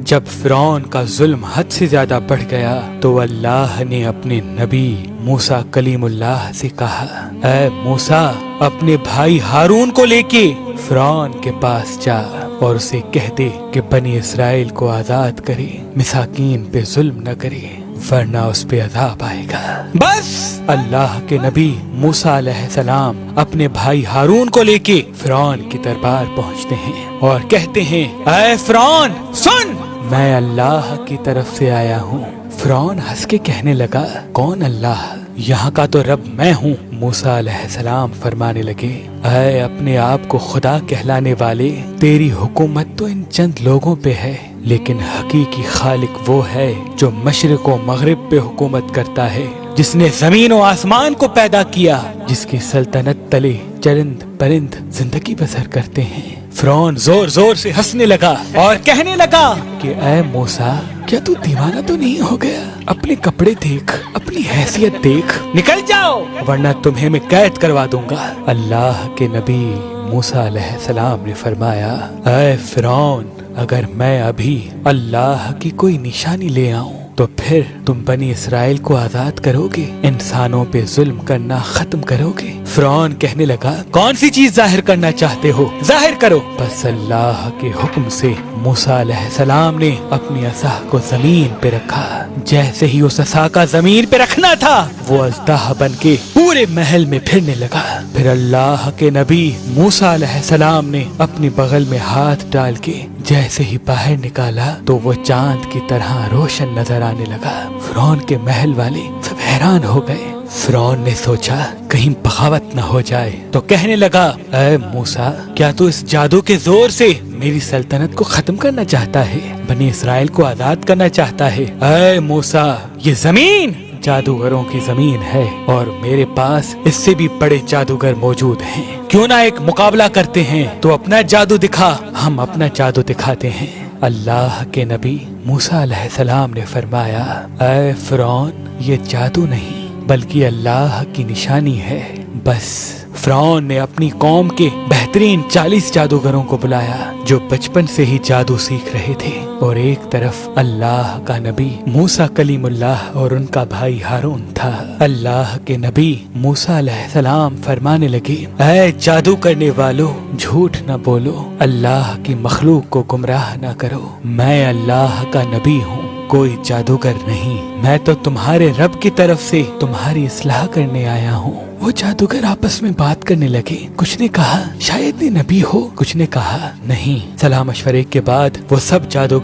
جب فرعون کا ظلم حد سے زیادہ بڑھ گیا تو اللہ نے اپنے نبی موسیٰ کلیم اللہ سے کہا، اے موسیٰ اپنے بھائی ہارون کو لے کے فرعون کے پاس جا اور اسے کہہ دے کہ بنی اسرائیل کو آزاد کرے، مساکین پہ ظلم نہ کرے ورنہ اس پہ عذاب آئے گا۔ بس اللہ کے نبی موسیٰ علیہ السلام اپنے بھائی ہارون کو لے کے فرعون کی دربار پہنچتے ہیں اور کہتے ہیں، اے فرعون سن، میں اللہ کی طرف سے آیا ہوں۔ فرعون ہنس کے کہنے لگا، کون اللہ؟ یہاں کا تو رب میں ہوں۔ موسیٰ علیہ السلام فرمانے لگے، اے اپنے آپ کو خدا کہلانے والے، تیری حکومت تو ان چند لوگوں پہ ہے، لیکن حقیقی خالق وہ ہے جو مشرق و مغرب پہ حکومت کرتا ہے، جس نے زمین و آسمان کو پیدا کیا، جس کی سلطنت تلے چرند پرند زندگی بسر کرتے ہیں۔ فرعون زور زور سے ہنسنے لگا اور کہنے لگا کہ اے موسیٰ، کیا تو دیوانہ تو نہیں ہو گیا؟ اپنے کپڑے دیکھ، اپنی حیثیت دیکھ، نکل جاؤ ورنہ تمہیں میں قید کروا دوں گا۔ اللہ کے نبی موسیٰ علیہ السلام نے فرمایا، اے فرعون، اگر میں ابھی اللہ کی کوئی نشانی لے آؤں تو پھر تم بنی اسرائیل کو آزاد کرو گے، انسانوں پہ ظلم کرنا ختم کرو گے؟ فرعون کہنے لگا، کون سی چیز ظاہر کرنا چاہتے ہو؟ ظاہر کرو۔ بس اللہ کے حکم سے موسیٰ علیہ السلام نے اپنی عصا کو زمین پہ رکھا۔ جیسے ہی اس عصا کا زمین پہ رکھنا تھا، وہ اژدہا بن کے پورے محل میں پھرنے لگا۔ پھر اللہ کے نبی موسیٰ علیہ السلام نے اپنی بغل میں ہاتھ ڈال کے جیسے ہی باہر نکالا تو وہ چاند کی طرح روشن نظر آنے لگا۔ فرعون کے محل والے سب حیران ہو گئے۔ فرعون نے سوچا کہیں بغاوت نہ ہو جائے تو کہنے لگا، اے موسیٰ، کیا تو اس جادو کے زور سے میری سلطنت کو ختم کرنا چاہتا ہے، بنی اسرائیل کو آزاد کرنا چاہتا ہے؟ اے موسیٰ، یہ زمین جادوگروں کی زمین ہے اور میرے پاس اس سے بھی بڑے جادوگر موجود ہیں، کیوں نہ ایک مقابلہ کرتے ہیں؟ تو اپنا جادو دکھا، ہم اپنا جادو دکھاتے ہیں۔ اللہ کے نبی موسیٰ علیہ السلام نے فرمایا، اے فرعون، یہ جادو نہیں بلکہ اللہ کی نشانی ہے۔ بس فرعون نے اپنی قوم کے بہترین 40 جادوگروں کو بلایا جو بچپن سے ہی جادو سیکھ رہے تھے، اور ایک طرف اللہ کا نبی موسیٰ کلیم اللہ اور ان کا بھائی ہارون تھا۔ اللہ کے نبی موسیٰ علیہ السلام فرمانے لگے، اے جادو کرنے والو، جھوٹ نہ بولو، اللہ کی مخلوق کو گمراہ نہ کرو، میں اللہ کا نبی ہوں، کوئی جادوگر نہیں، میں تو تمہارے رب کی طرف سے تمہاری اصلاح کرنے آیا ہوں۔ وہ جادوگر آپس میں بات کرنے لگے، کچھ نے کہا شاید یہ نبی ہو، کچھ نے کہا نہیں۔ سلام مشورے کے بعد وہ سب جادوگر